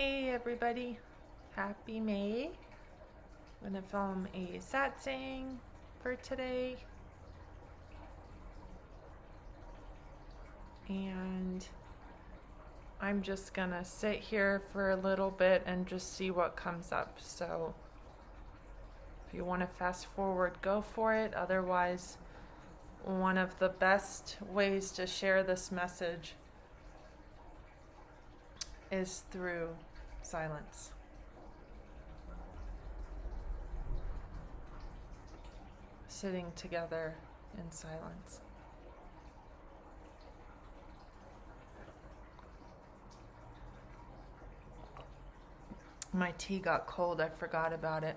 Hey everybody, happy May. I'm gonna film a satsang for today, and I'm just gonna sit here for a little bit and just see what comes up. So if you want to fast forward, go for it. Otherwise, one of the best ways to share this message is through silence. Sitting together in silence. My tea got cold, I forgot about it.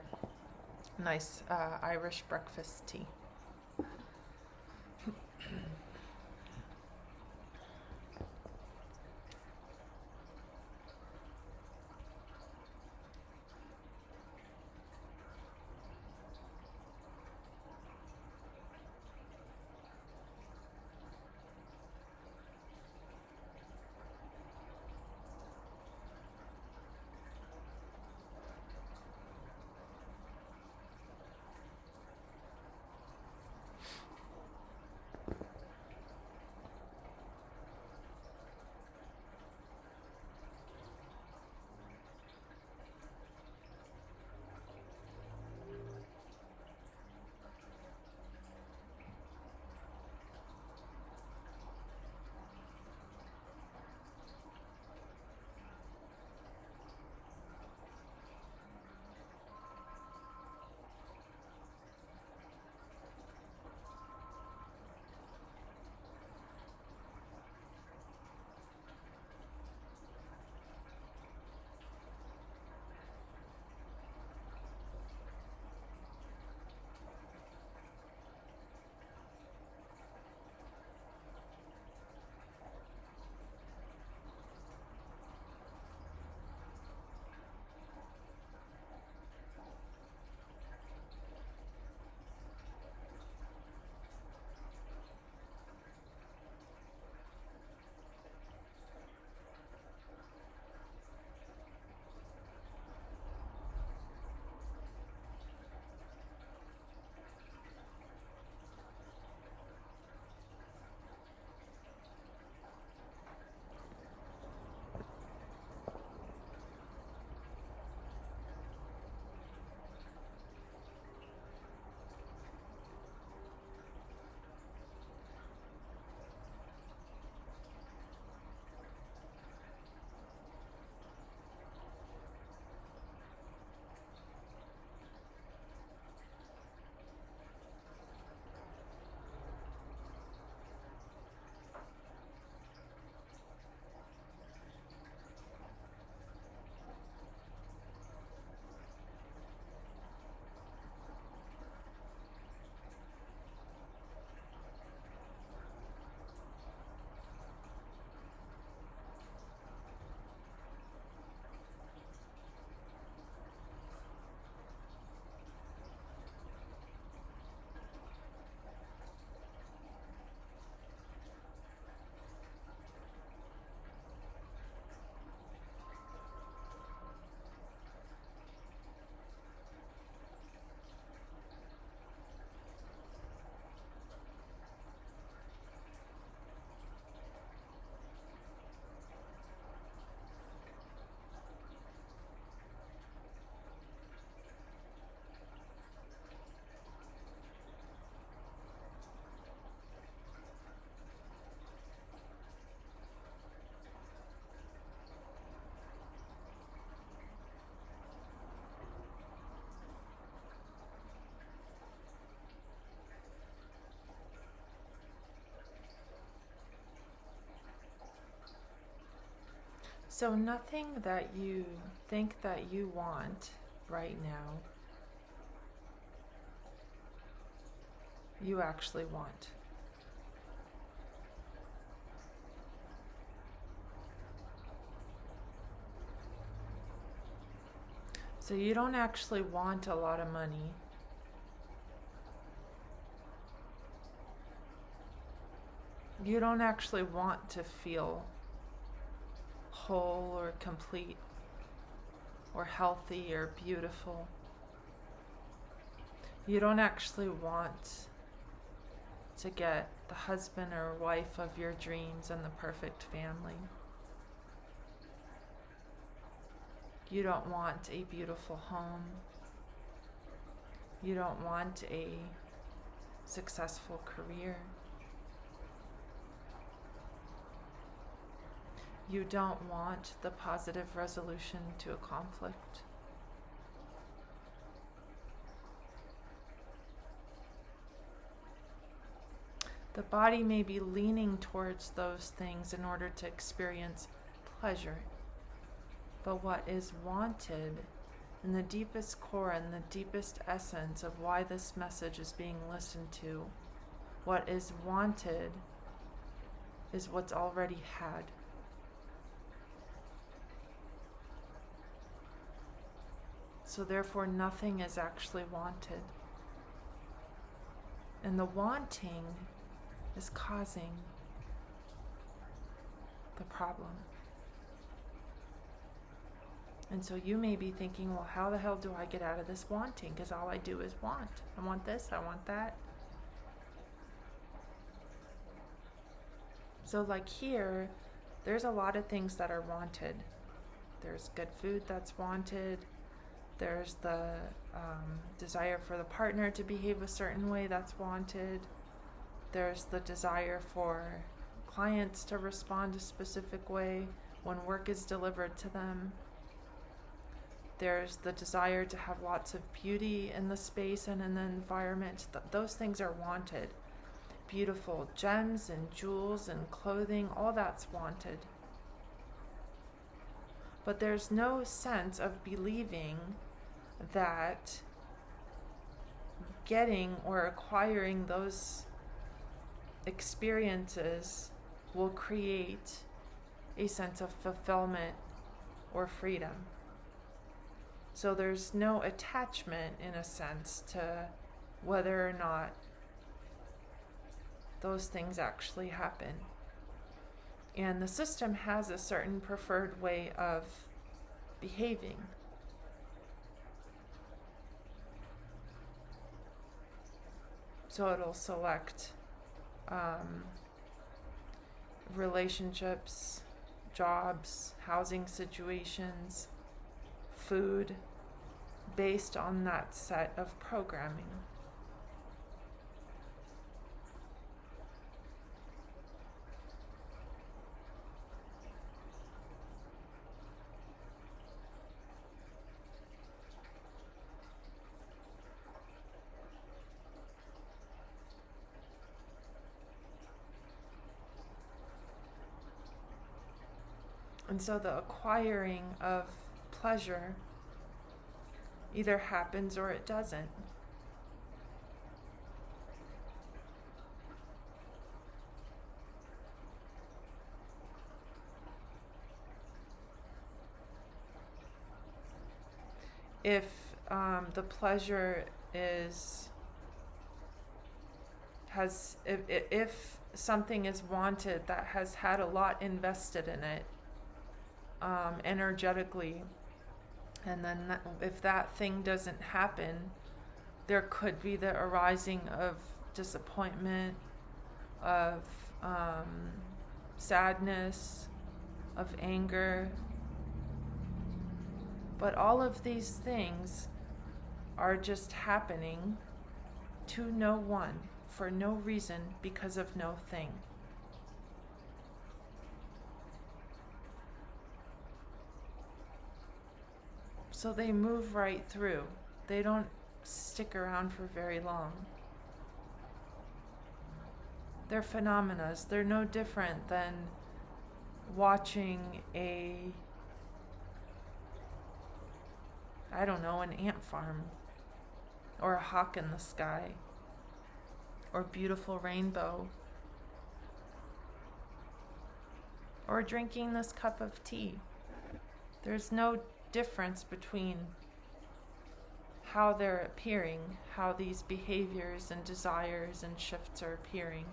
Nice Irish breakfast tea. So nothing that you think that you want right now, you actually want. So you don't actually want a lot of money. You don't actually want to feel whole or complete. or healthy or beautiful. You don't actually want to get the husband or wife of your dreams and the perfect family. You don't want a beautiful home. You don't want a successful career. You don't want the positive resolution to a conflict. The body may be leaning towards those things in order to experience pleasure. But what is wanted in the deepest core and the deepest essence of why this message is being listened to, what is wanted is what's already had. So therefore nothing is actually wanted. And the wanting is causing the problem. And so you may be thinking, well, how the hell do I get out of this wanting? Because all I do is want. I want this, I want that. So like here, there's a lot of things that are wanted. There's good food that's wanted. There's the desire for the partner to behave a certain way that's wanted. There's the desire for clients to respond a specific way when work is delivered to them. There's the desire to have lots of beauty in the space and in the environment. Those things are wanted. Beautiful gems and jewels and clothing, all that's wanted. But there's no sense of believing that getting or acquiring those experiences will create a sense of fulfillment or freedom. So there's no attachment, in a sense, to whether or not those things actually happen. And the system has a certain preferred way of behaving. So it'll select relationships, jobs, housing situations, food, based on that set of programming. And so the acquiring of pleasure either happens or it doesn't. If the pleasure if something is wanted that has had a lot invested in it, energetically, and then if that thing doesn't happen, there could be the arising of disappointment, of sadness, of anger. But all of these things are just happening to no one, for no reason, because of no thing. So they move right through. They don't stick around for very long. They're phenomena. They're no different than watching an ant farm, or a hawk in the sky, or a beautiful rainbow, or drinking this cup of tea. There's no difference between how they're appearing, how these behaviors and desires and shifts are appearing.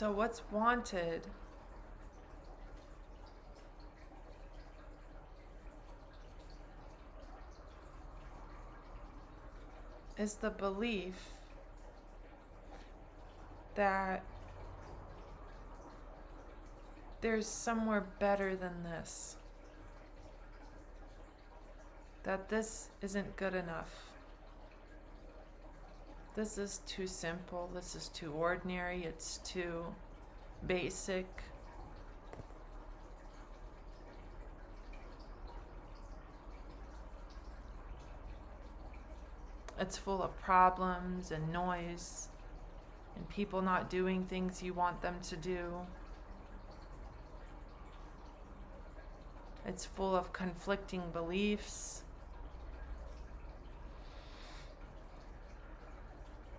So what's wanted is the belief that there's somewhere better than this. That this isn't good enough. This is too simple, this is too ordinary, it's too basic. It's full of problems and noise and people not doing things you want them to do. It's full of conflicting beliefs.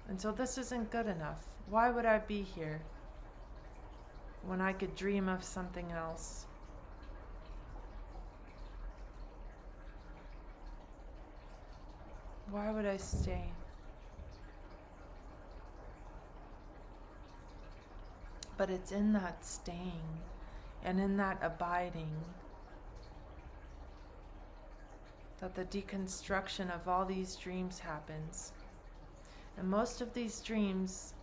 And so this isn't good enough. Why would I be here when I could dream of something else? Why would I stay? But it's in that staying and in that abiding that the deconstruction of all these dreams happens. And most of these dreams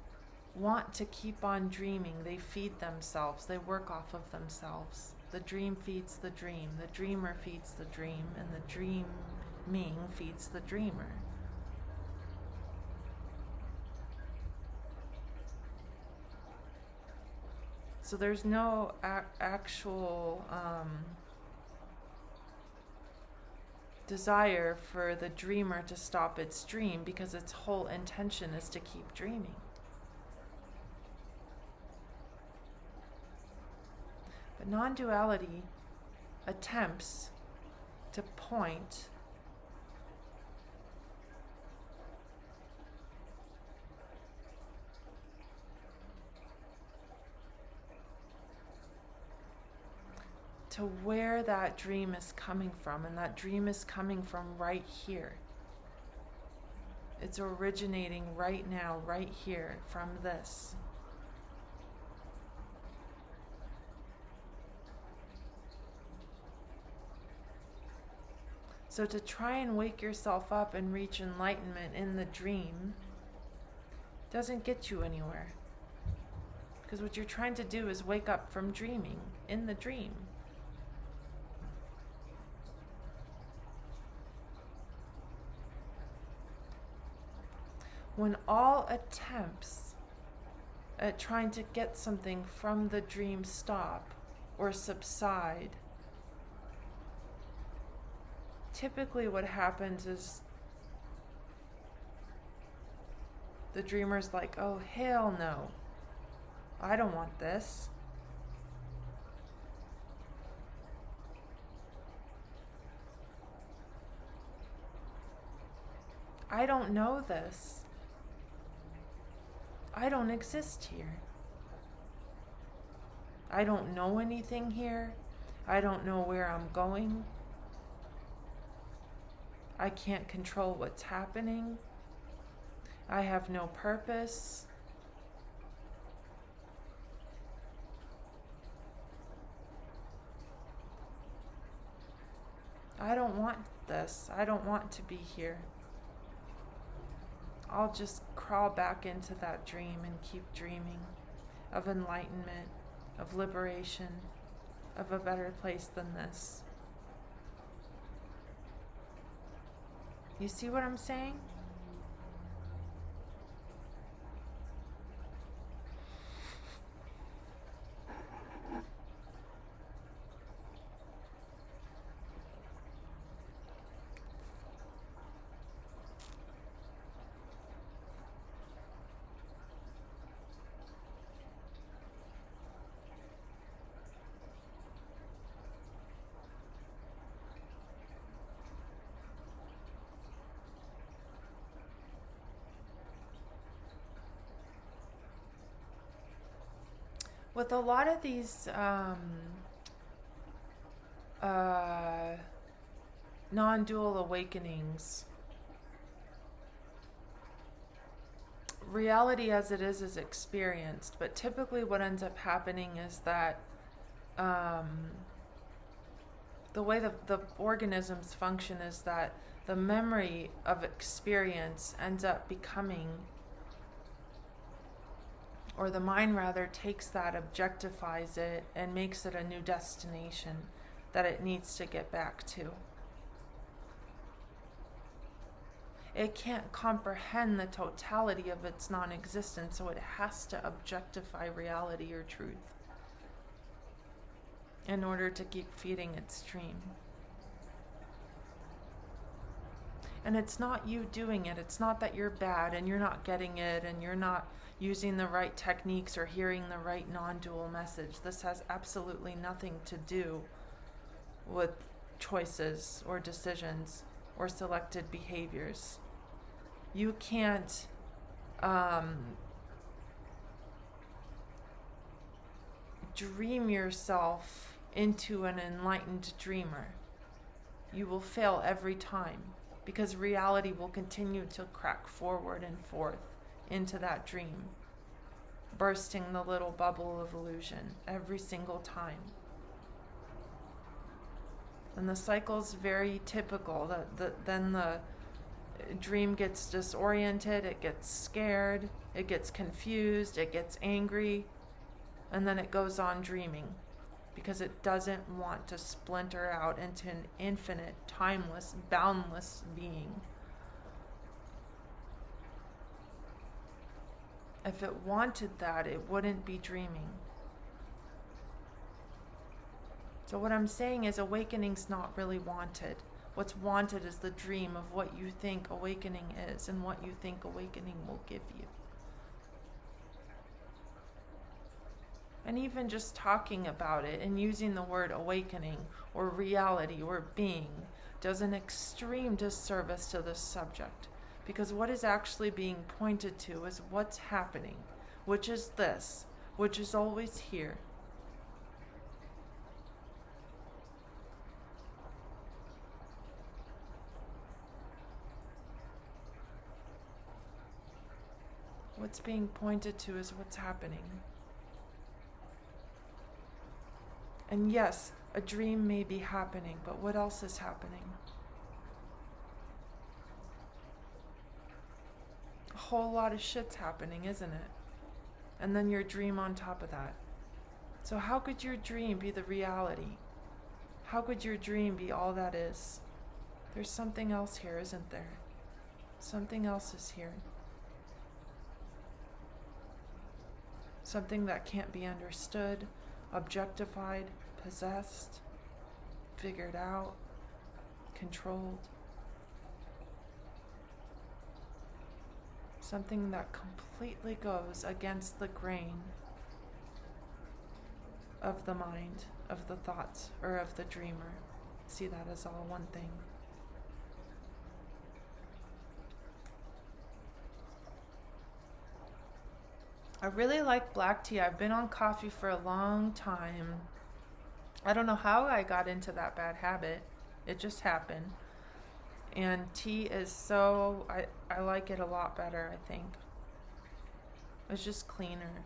want to keep on dreaming. They feed themselves. They work off of themselves. The dream feeds the dream. The dreamer feeds the dream. And the dreaming feeds the dreamer. So there's no actual desire for the dreamer to stop its dream, because its whole intention is to keep dreaming. But non-duality attempts to point to where that dream is coming from, and that dream is coming from right here. It's originating right now, right here, from this. So to try and wake yourself up and reach enlightenment in the dream doesn't get you anywhere. Because what you're trying to do is wake up from dreaming in the dream. When all attempts at trying to get something from the dream stop or subside, typically what happens is the dreamer's like, oh, hell no, I don't want this. I don't know this. I don't exist here. I don't know anything here. I don't know where I'm going. I can't control what's happening. I have no purpose. I don't want this. I don't want to be here. I'll just crawl back into that dream and keep dreaming of enlightenment, of liberation, of a better place than this. You see what I'm saying? With a lot of these non-dual awakenings, reality as it is experienced, but typically what ends up happening is that the way the organisms function is that the memory of experience ends up becoming, or the mind rather takes that, objectifies it, and makes it a new destination that it needs to get back to. It can't comprehend the totality of its non-existence, so it has to objectify reality or truth in order to keep feeding its dream. And it's not you doing it. It's not that you're bad and you're not getting it and you're not using the right techniques or hearing the right non-dual message. This has absolutely nothing to do with choices or decisions or selected behaviors. You can't dream yourself into an enlightened dreamer. You will fail every time because reality will continue to crack forward and forth into that dream, bursting the little bubble of illusion every single time. And the cycle's very typical. Then the dream gets disoriented, it gets scared, it gets confused, it gets angry, and then it goes on dreaming because it doesn't want to splinter out into an infinite, timeless, boundless being. If it wanted that, it wouldn't be dreaming. So what I'm saying is awakening's not really wanted. What's wanted is the dream of what you think awakening is and what you think awakening will give you. And even just talking about it and using the word awakening or reality or being does an extreme disservice to this subject. Because what is actually being pointed to is what's happening, which is this, which is always here. What's being pointed to is what's happening. And yes, a dream may be happening, but what else is happening? A whole lot of shit's happening, isn't it? And then your dream on top of that. So how could your dream be the reality? How could your dream be all that is? There's something else here, isn't there? Something else is here. Something that can't be understood, objectified, possessed, figured out, controlled. Something that completely goes against the grain of the mind, of the thoughts, or of the dreamer. See that as all one thing. I really like black tea. I've been on coffee for a long time. I don't know how I got into that bad habit. It just happened. And tea is so, I like it a lot better, I think. It's just cleaner.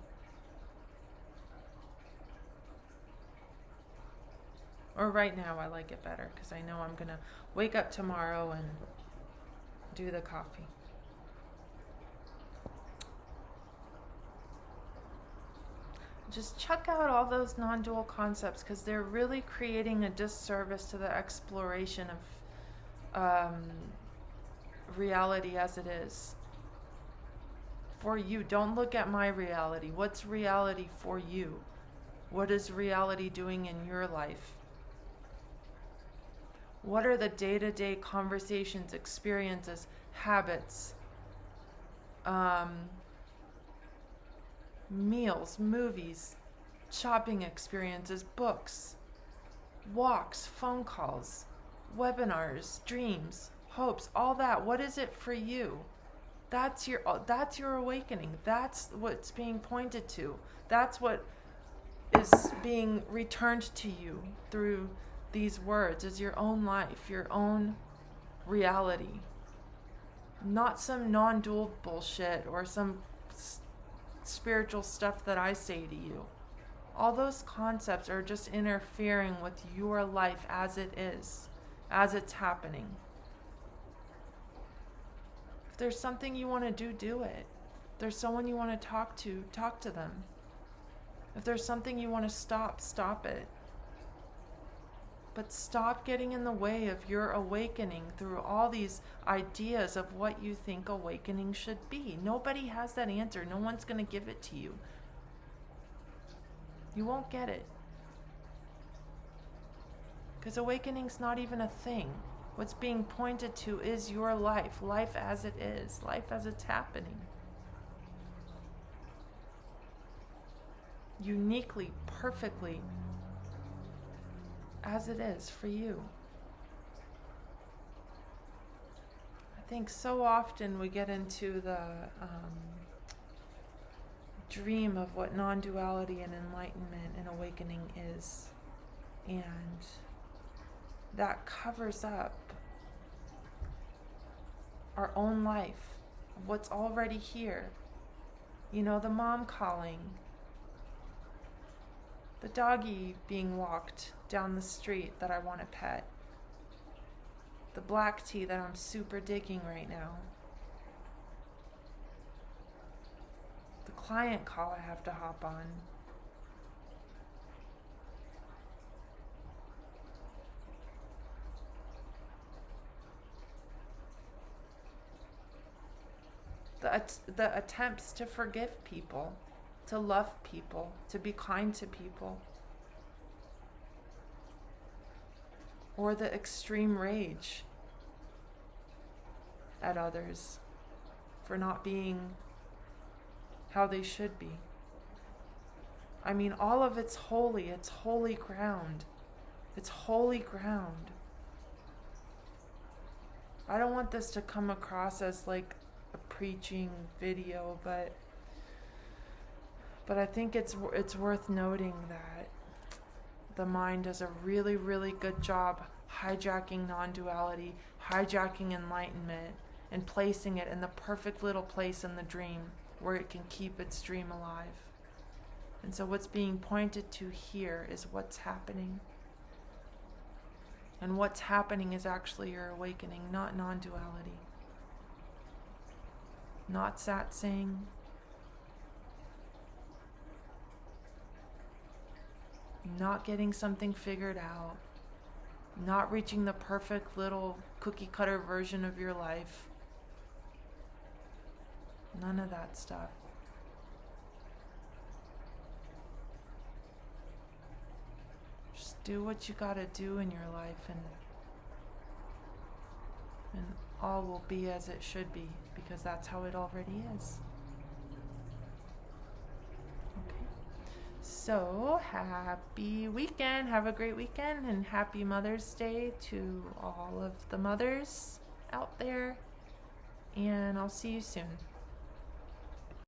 Or right now I like it better because I know I'm going to wake up tomorrow and do the coffee. Just check out all those non-dual concepts because they're really creating a disservice to the exploration of reality as it is. For you, don't look at my reality. What's reality for you? What is reality doing in your life? What are the day-to-day conversations, experiences, habits, meals, movies, shopping experiences, books, walks, phone calls, webinars, dreams, hopes, all that? What is it for you? That's your awakening. That's what's being pointed to. That's what is being returned to you through these words, is your own life, your own reality. Not some non-dual bullshit or some spiritual stuff that I say to you. All those concepts are just interfering with your life as it is, as it's happening. If there's something you want to do, do it. If there's someone you want to talk to them. If there's something you want to stop, stop it. But stop getting in the way of your awakening through all these ideas of what you think awakening should be. Nobody has that answer. No one's going to give it to you. You won't get it. Because awakening's not even a thing. What's being pointed to is your life. Life as it is. Life as it's happening. Uniquely, perfectly, as it is for you. I think so often we get into the dream of what non-duality and enlightenment and awakening is, and that covers up our own life, what's already here. You know, the mom calling, the doggy being walked down the street that I want to pet, the black tea that I'm super digging right now, the client call I have to hop on, the attempts to forgive people, to love people, to be kind to people, or the extreme rage at others for not being how they should be. I mean, all of it's holy. It's holy ground. It's holy ground. I don't want this to come across as like a preaching video, but I think it's worth noting that the mind does a really, really good job hijacking non-duality, hijacking enlightenment, and placing it in the perfect little place in the dream where it can keep its dream alive. And so what's being pointed to here is what's happening. And what's happening is actually your awakening, not non-duality. Not satsang. Not getting something figured out. Not reaching the perfect little cookie cutter version of your life. None of that stuff. Just do what you gotta do in your life, and all will be as it should be, because that's how it already is. Okay. So, happy weekend. Have a great weekend, and happy Mother's Day to all of the mothers out there. And I'll see you soon.